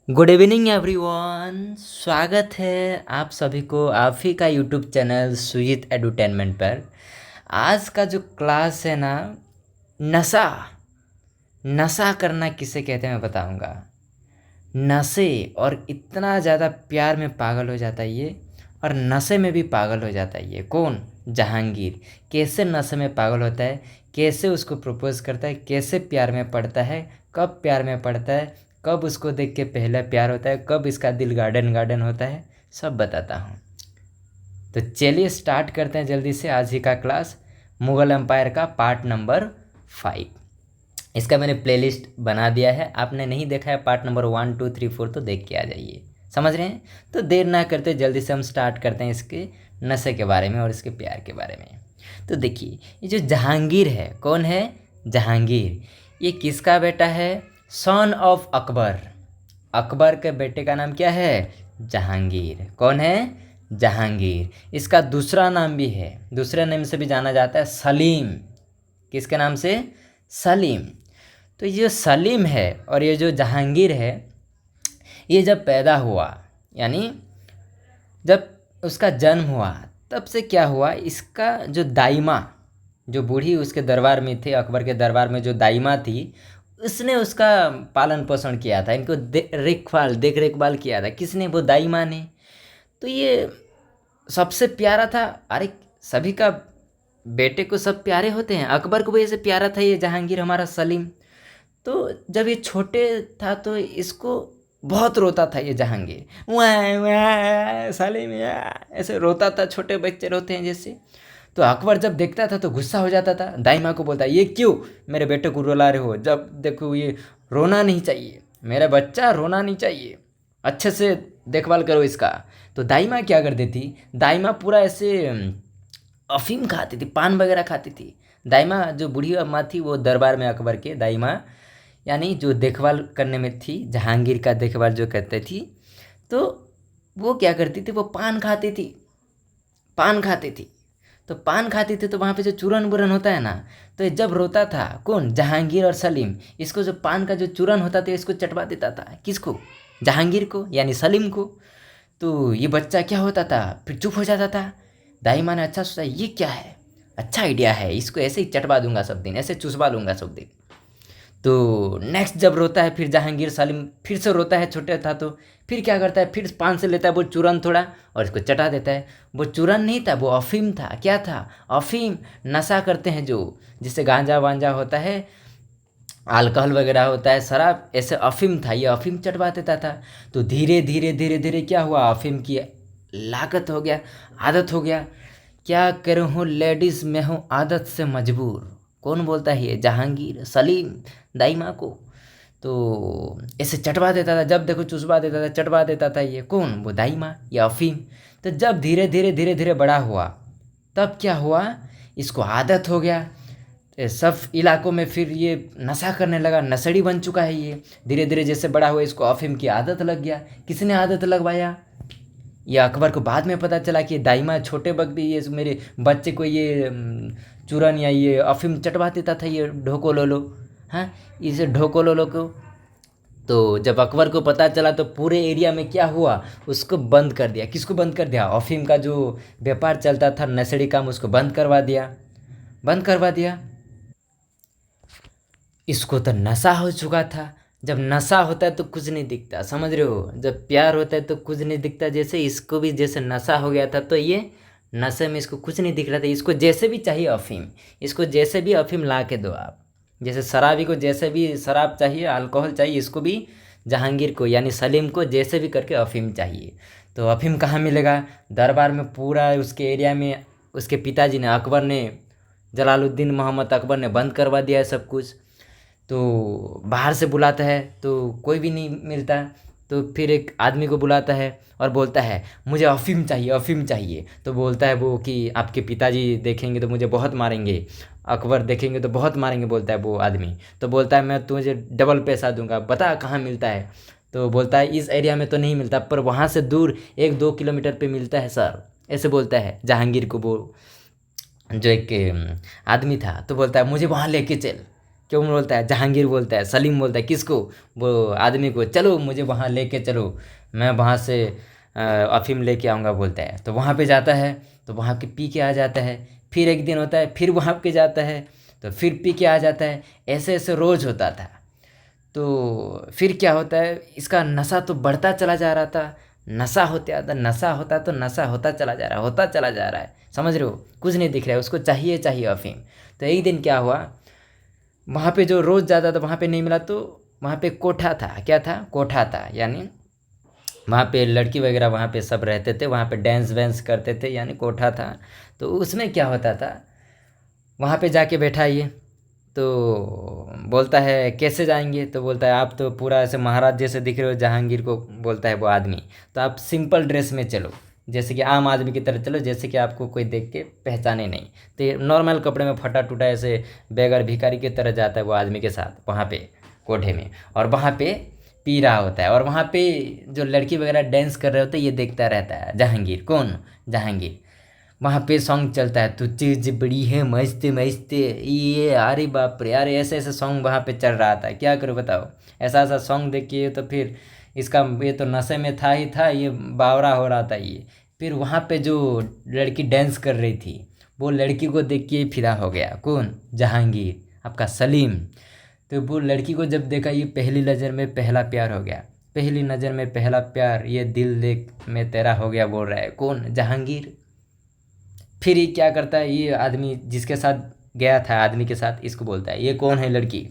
Good evening everyone. स्वागत है आप सभी को आप ही का यूट्यूब चैनल सुजीत एडुटेनमेंट पर। आज का जो क्लास है ना, नशा नशा करना किसे कहते हैं मैं बताऊंगा। नशे और इतना ज़्यादा प्यार में पागल हो जाता है ये, और नशे में भी पागल हो जाता है ये। कौन? जहांगीर। कैसे नशे में पागल होता है, कैसे उसको प्रपोज करता है, कैसे प्यार में पड़ता है, कब प्यार में पड़ता है, कब उसको देख के पहला प्यार होता है, कब इसका दिल गार्डन गार्डन होता है, सब बताता हूँ। तो चलिए स्टार्ट करते हैं जल्दी से आज ही का क्लास, मुगल एम्पायर का पार्ट नंबर 5। इसका मैंने प्लेलिस्ट बना दिया है, आपने नहीं देखा है पार्ट नंबर 1 2 3 4 तो देख के आ जाइए। समझ रहे हैं? तो देर ना करते जल्दी से हम स्टार्ट करते हैं इसके नशे के बारे में और इसके प्यार के बारे में। तो देखिए, ये जो जहांगीर है, कौन है? जहांगीर। ये किसका बेटा है? Son of Akbar. अकबर के बेटे का नाम क्या है? जहांगीर। कौन है? जहांगीर। इसका दूसरा नाम भी है, दूसरे नाम से भी जाना जाता है, सलीम। किसके नाम से? सलीम। तो ये जो सलीम है और ये जो जहांगीर है, ये जब पैदा हुआ, यानी जब उसका जन्म हुआ, तब से क्या हुआ, इसका जो दाइमा, जो बूढ़ी उसके दरबार में थे, अकबर के दरबार में जो दाइमा थी, उसने उसका पालन पोषण किया था, इनको देख रेखभाल किया था। किसने? वो दाइमा ने। तो ये सबसे प्यारा था। अरे सभी का बेटे को सब प्यारे होते हैं, अकबर को भी ऐसे प्यारा था ये जहांगीर हमारा सलीम। तो जब ये छोटे था तो इसको बहुत रोता था ये जहांगीर, वाह वाह सलीम ऐसे रोता था, छोटे बच्चे रोते हैं जैसे। तो अकबर जब देखता था तो गुस्सा हो जाता था, दाई माँ को बोलता ये क्यों मेरे बेटे को रुला रहे हो, जब देखो ये रोना नहीं चाहिए, मेरा बच्चा रोना नहीं चाहिए, अच्छे से देखभाल करो इसका। तो दाई माँ क्या करती थी, दाई माँ पूरा ऐसे अफीम खाती थी, पान वगैरह खाती थी। दाई माँ जो बूढ़ी अम्मा थी वो दरबार में अकबर के दाई माँ, यानी जो देखभाल करने में थी, जहांगीर का देखभाल जो करते थी, तो वो क्या करती थी, वो पान खाती थी। पान खाती थी तो पान खाती थी तो वहाँ पे जो चूरन बुरन होता है ना, तो ये जब रोता था, कौन? जहांगीर और सलीम, इसको जो पान का जो चूरन होता था इसको चटवा देता था। किसको? जहांगीर को, यानी सलीम को। तो ये बच्चा क्या होता था, फिर चुप हो जाता था। दाई माँ ने अच्छा सोचा, ये क्या है, अच्छा आइडिया है, इसको ऐसे ही चटवा दूंगा सब दिन, ऐसे चुसवा लूँगा सब दिन। तो नेक्स्ट जब रोता है फिर जहांगीर, सलीम फिर से रोता है, छोटे था तो फिर क्या करता है, फिर पान से लेता है वो चूरन थोड़ा और इसको चटा देता है। वो चूरन नहीं था, वो अफीम था। क्या था? अफीम। नशा करते हैं जो, जिससे गांजा वांजा होता है, अल्कोहल वगैरह होता है, शराब, ऐसे अफीम था, ये अफीम चटवा देता था। तो धीरे धीरे धीरे धीरे क्या हुआ, अफीम की लागत हो गया, आदत हो गया। क्या करूँ लेडीज़, मैं हूँ आदत से मजबूर। कौन बोलता है ये? जहांगीर, सलीम, दाई माँ को। तो ऐसे चटवा देता था, जब देखो चुसवा देता था, चटवा देता था। ये कौन? वो दाई माँ, ये अफीम। तो जब धीरे धीरे धीरे धीरे बड़ा हुआ, तब क्या हुआ, इसको आदत हो गया। सब इलाकों में फिर ये नशा करने लगा, नशेड़ी बन चुका है ये। धीरे धीरे जैसे बड़ा हुआ, इसको अफीम की आदत लग गया। किसने आदत लगवाया? ये अकबर को बाद में पता चला कि दाइमा छोटे वक्त भी ये मेरे बच्चे को ये चूरन या ये अफीम चटवा देता था, ये ढोको लोलो। हाँ, इसे ढोको लोलो को। तो जब अकबर को पता चला तो पूरे एरिया में क्या हुआ, उसको बंद कर दिया। किसको बंद कर दिया? अफीम का जो व्यापार चलता था, नशेड़ी काम, उसको बंद करवा दिया, बंद करवा दिया। इसको तो नशा हो चुका था। जब नशा होता है तो कुछ नहीं दिखता, समझ रहे हो? जब प्यार होता है तो कुछ नहीं दिखता, जैसे इसको भी जैसे नशा हो गया था। तो ये नशे में इसको कुछ नहीं दिख रहा था, इसको जैसे भी चाहिए अफीम, इसको जैसे भी अफीम ला के दो आप। जैसे शराबी को जैसे भी शराब चाहिए, अल्कोहल चाहिए, इसको भी जहांगीर को यानी सलीम को जैसे भी करके अफीम चाहिए। तो अफीम कहाँ मिलेगा? दरबार में, पूरा उसके एरिया में उसके पिताजी ने, अकबर ने, जलालुद्दीन मोहम्मद अकबर ने बंद करवा दिया है सब कुछ। तो बाहर से बुलाता है तो कोई भी नहीं मिलता। तो फिर एक आदमी को बुलाता है और बोलता है मुझे अफीम चाहिए, अफीम चाहिए। तो बोलता है वो कि आपके पिताजी देखेंगे तो मुझे बहुत मारेंगे, अकबर देखेंगे तो बहुत मारेंगे, बोलता है वो आदमी। तो बोलता है मैं तुझे डबल पैसा दूंगा, बता कहाँ मिलता है। तो बोलता है इस एरिया में तो नहीं मिलता, पर वहाँ से दूर 1-2 किलोमीटर पे मिलता है सर, ऐसे बोलता है जहांगीर को वो जो एक आदमी था। तो बोलता है मुझे वहाँ लेके चल। क्यों बोलता है? जहांगीर बोलता है, सलीम बोलता है किसको? वो आदमी को, चलो मुझे वहाँ लेके चलो, मैं वहाँ से अफीम लेके आऊँगा बोलता है। तो वहाँ पे जाता है, तो वहाँ के पी के आ जाता है। फिर एक दिन होता है, फिर वहाँ पे जाता है, तो फिर पी के आ जाता है। ऐसे ऐसे रोज़ होता था। तो फिर क्या होता है, इसका नशा तो बढ़ता चला जा रहा था। नशा होता था, नशा होता तो नशा होता चला जा रहा है, होता चला जा रहा है, समझ रहे हो? कुछ नहीं दिख रहा है, उसको चाहिए चाहिए अफीम। तो एक दिन क्या हुआ, वहाँ पे जो रोज़ जाता था वहाँ पे नहीं मिला, तो वहाँ पे कोठा था। क्या था? कोठा था, यानी वहाँ पे लड़की वगैरह वहाँ पे सब रहते थे, वहाँ पे डांस वांस करते थे, यानी कोठा था। तो उसमें क्या होता था, वहाँ पे जाके बैठा ये, तो बोलता है कैसे जाएंगे? तो बोलता है आप तो पूरा ऐसे महाराज जैसे दिख रहे हो। जहांगीर को बोलता है वो आदमी, तो आप सिंपल ड्रेस में चलो, जैसे कि आम आदमी की तरह चलो, जैसे कि आपको कोई देख के पहचाने नहीं। तो ये नॉर्मल कपड़े में फटा टूटा ऐसे बेगर भिखारी की तरह जाता है वो आदमी के साथ वहाँ पे कोठे में, और वहाँ पे पी रहा होता है। और वहाँ पे जो लड़की वगैरह डांस कर रहे होते हैं ये देखता रहता है जहांगीर। कौन? जहांगीर। वहाँ पे सॉन्ग चलता है, तू चीज बड़ी है मस्त मस्त, ये अरे बाप रे, अरे ऐसे ऐसे सॉन्ग वहाँ पे चल रहा था। क्या करूँ बताओ, ऐसा ऐसा सॉन्ग देख के तो फिर इसका, ये तो नशे में था ही था, ये बावरा हो रहा था ये। फिर वहाँ पे जो लड़की डांस कर रही थी वो लड़की को देख के फिदा हो गया। कौन? जहांगीर, आपका सलीम। तो वो लड़की को जब देखा, ये पहली नज़र में पहला प्यार हो गया, पहली नज़र में पहला प्यार, ये दिल देख में तेरा हो गया बोल रहा है। कौन? जहांगीर। फिर ये क्या करता है, ये आदमी जिसके साथ गया था, आदमी के साथ, इसको बोलता है ये कौन है लड़की,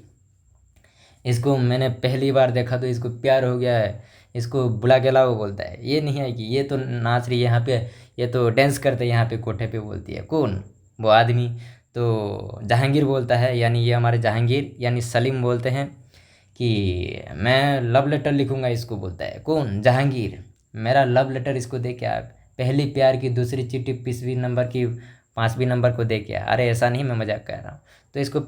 इसको मैंने पहली बार देखा तो इसको प्यार हो गया है, इसको बुला के लाओ। बोलता है ये नहीं है कि ये तो नाच रही है यहाँ पे, ये तो डांस करते हैं यहाँ पे कोठे पे। बोलती है कौन? वो आदमी। तो जहांगीर बोलता है, यानी ये हमारे जहांगीर यानी सलीम बोलते हैं कि मैं लव लेटर लिखूंगा इसको। बोलता है कौन? जहांगीर। मेरा लव लेटर इसको दे के आ, पहली प्यार की, दूसरी चिट्ठी 20वीं नंबर की, 5वीं नंबर को दे के आ। अरे ऐसा नहीं, मैं मजाक कर रहा हूँ। तो इसको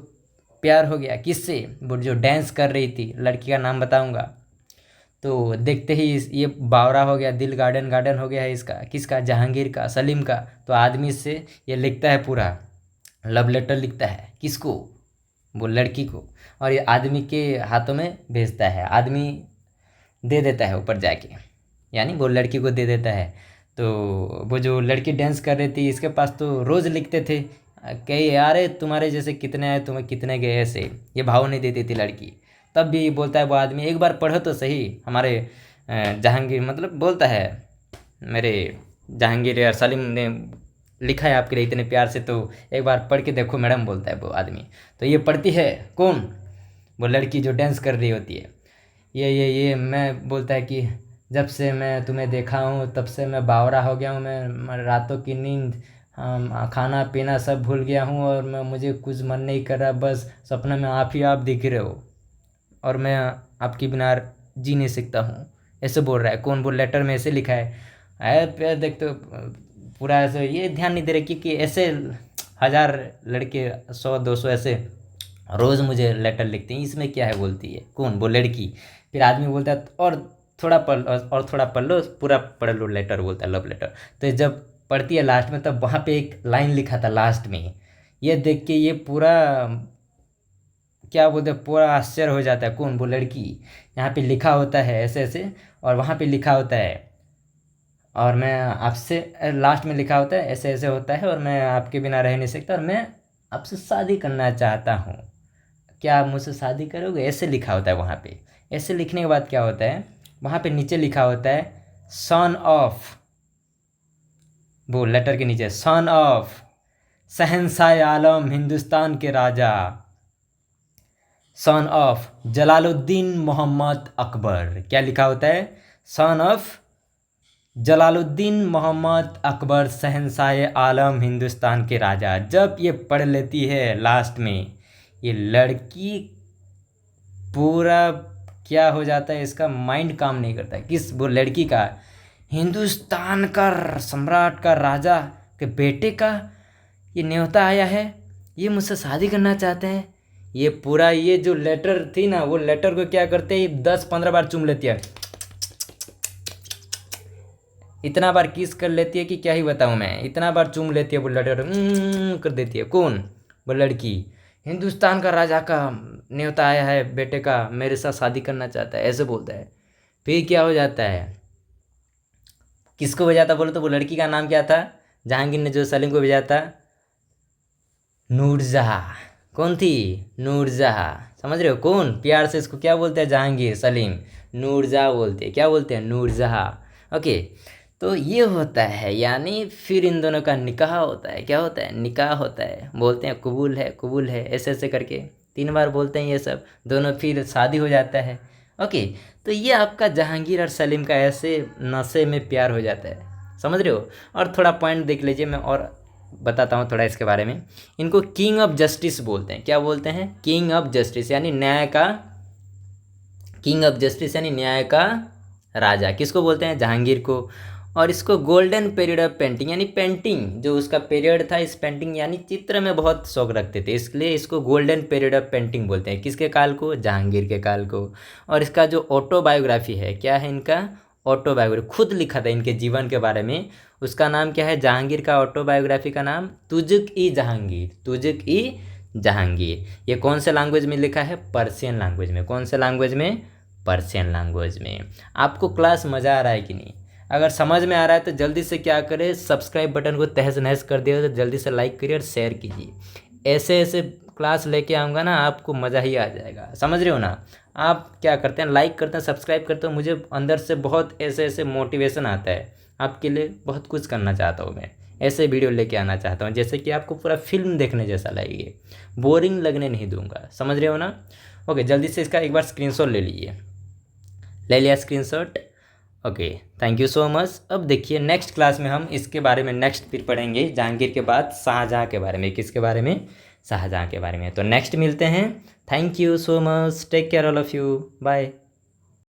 प्यार हो गया किससे? वो जो डांस कर रही थी लड़की का नाम बताऊंगा। तो देखते ही ये बावरा हो गया, दिल गार्डन गार्डन हो गया है इसका। किसका? जहांगीर का, सलीम का। तो आदमी से ये लिखता है पूरा लव लेटर, लिखता है किसको? वो लड़की को। और ये आदमी के हाथों में भेजता है, आदमी दे देता है ऊपर जाके, यानी वो लड़की को दे देता है। तो वो जो लड़की डांस कर रही थी इसके पास तो रोज़ लिखते थे कई, यार तुम्हारे जैसे कितने आए, तुम्हें कितने गए, ऐसे ये भाव नहीं देती थी लड़की। तब भी बोलता है वो आदमी, एक बार पढ़ो तो सही। हमारे जहांगीर मतलब बोलता है, मेरे जहांगीर यार सलीम ने लिखा है आपके लिए इतने प्यार से, तो एक बार पढ़ के देखो मैडम। बोलता है वो आदमी। तो ये पढ़ती है। कौन? वो लड़की जो डांस कर रही होती है। ये मैं बोलता है कि जब से मैं तुम्हें देखा हूँ तब से मैं बावरा हो गया हूँ, मैं रातों की नींद, खाना पीना सब भूल गया हूँ, और मैं मुझे कुछ मन नहीं कर रहा, बस सपने में आप ही आप दिख रहे हो, और मैं आपके बिना जी नहीं सकता हूँ। ऐसे बोल रहा है। कौन? वो लेटर में ऐसे लिखा है। पे देख तो पूरा ऐसे, ये ध्यान नहीं दे रहे क्योंकि ऐसे 1000 लड़के, 100 200 ऐसे रोज़ मुझे लेटर लिखते हैं, इसमें क्या है? बोलती है। कौन? वो लड़की। फिर आदमी बोलता है और थोड़ा पढ़, और थोड़ा पढ़ लो, पूरा पढ़ लो लेटर। बोलता है लव लेटर। तो जब पढ़ती है लास्ट में, तब वहाँ पे एक लाइन लिखा था लास्ट में, ये देख के ये पूरा क्या बोलते हैं, पूरा आश्चर्य हो जाता है। कौन? वो लड़की। यहाँ पे लिखा होता है ऐसे ऐसे, और वहाँ पे लिखा होता है, और मैं आपसे, लास्ट में लिखा होता है ऐसे ऐसे होता है, और मैं आपके बिना रह नहीं सकता, और मैं आपसे शादी करना चाहता हूँ, क्या आप मुझसे शादी करोगे? ऐसे लिखा होता है वहाँ पे। ऐसे लिखने के बाद क्या होता है, वहाँ पे नीचे लिखा होता है सन ऑफ, वो लेटर के नीचे सन ऑफ शहंशाह आलम हिंदुस्तान के राजा, सन ऑफ जलालुद्दीन मोहम्मद अकबर। क्या लिखा होता है? सन ऑफ जलालुद्दीन मोहम्मद अकबर शहंशाह आलम हिंदुस्तान के राजा। जब ये पढ़ लेती है लास्ट में, ये लड़की पूरा क्या हो जाता है, इसका माइंड काम नहीं करता है। किस? वो लड़की का, हिंदुस्तान का सम्राट का राजा के बेटे का ये न्योता आया है, ये मुझसे शादी करना चाहते हैं। ये पूरा, ये जो लेटर थी ना, वो लेटर को क्या करते हैं, 10-15 बार चूम लेती है, इतना बार किस कर लेती है कि क्या ही बताऊँ मैं, इतना बार चूम लेती है वो लेटर, कर देती है। कौन? वो लड़की। हिंदुस्तान का राजा का न्योता आया है, बेटे का मेरे साथ शादी करना चाहता है, ऐसे बोलता है। फिर क्या हो जाता है, किसको भेजा था बोलो तो, वो लड़की का नाम क्या था जहांगीर ने जो सलीम को भेजा था? नूरजहाँ। कौन थी? नूरजहाँ। समझ रहे हो? कौन प्यार से इसको क्या बोलते हैं? जहांगीर सलीम नूरजहाँ बोलते हैं। क्या बोलते हैं? नूरजहाँ। ओके, तो ये होता है, यानी फिर इन दोनों का निकाह होता है। क्या होता है? निकाह होता है। बोलते हैं कबूल है, कबूल है, ऐसे ऐसे करके 3 बार बोलते हैं ये सब। दोनों फिर शादी हो जाता है। ओके, तो ये आपका जहांगीर और सलीम का ऐसे नशे में प्यार हो जाता है। समझ रहे हो? और थोड़ा पॉइंट देख लीजिए, मैं और बताता हूँ थोड़ा इसके बारे में। इनको किंग ऑफ जस्टिस बोलते हैं। क्या बोलते हैं? किंग ऑफ जस्टिस, यानी न्याय का, किंग ऑफ जस्टिस यानी न्याय का राजा। किसको बोलते हैं? जहांगीर को। और इसको गोल्डन पीरियड ऑफ पेंटिंग, यानी पेंटिंग जो उसका पीरियड था, इस पेंटिंग यानी चित्र में बहुत शौक रखते थे, इसलिए इसको गोल्डन पीरियड ऑफ पेंटिंग बोलते हैं। किसके काल को? जहांगीर के काल को। और इसका जो ऑटोबायोग्राफी है, क्या है इनका? ऑटोबायोग्राफी, खुद लिखा था इनके जीवन के बारे में। उसका नाम क्या है? जहांगीर का ऑटोबायोग्राफी का नाम तुजुक ई जहांगीर, तुजुक ई जहांगीर। ये कौन से लैंग्वेज में लिखा है? पर्शियन लैंग्वेज में। कौन से लैंग्वेज में? पर्शियन लैंग्वेज में। आपको क्लास मज़ा आ रहा है कि नहीं? अगर समझ में आ रहा है तो जल्दी से क्या करें, सब्सक्राइब बटन को तहस नहस कर दिया, तो जल्दी से लाइक करिए और शेयर कीजिए। ऐसे ऐसे क्लास लेके आऊँगा ना, आपको मज़ा ही आ जाएगा। समझ रहे हो ना? आप क्या करते हैं, लाइक करते हैं, सब्सक्राइब करते हो, मुझे अंदर से बहुत ऐसे ऐसे मोटिवेशन आता है। आपके लिए बहुत कुछ करना चाहता हूँ मैं, ऐसे वीडियो लेके आना चाहता हूँ जैसे कि आपको पूरा फिल्म देखने जैसा लगेगा, बोरिंग लगने नहीं दूंगा। समझ रहे हो ना? ओके, जल्दी से इसका एक बार स्क्रीनशॉट ले लीजिए। ले लिया screenshot? Okay, thank you so much. अब देखिए नेक्स्ट क्लास में हम इसके बारे में नेक्स्ट फिर पढ़ेंगे, जहांगीर के बाद शाहजहाँ के बारे में। किसके बारे में? शाहजहाँ के बारे में। तो नेक्स्ट मिलते हैं। Thank you so much, take care all of you, bye.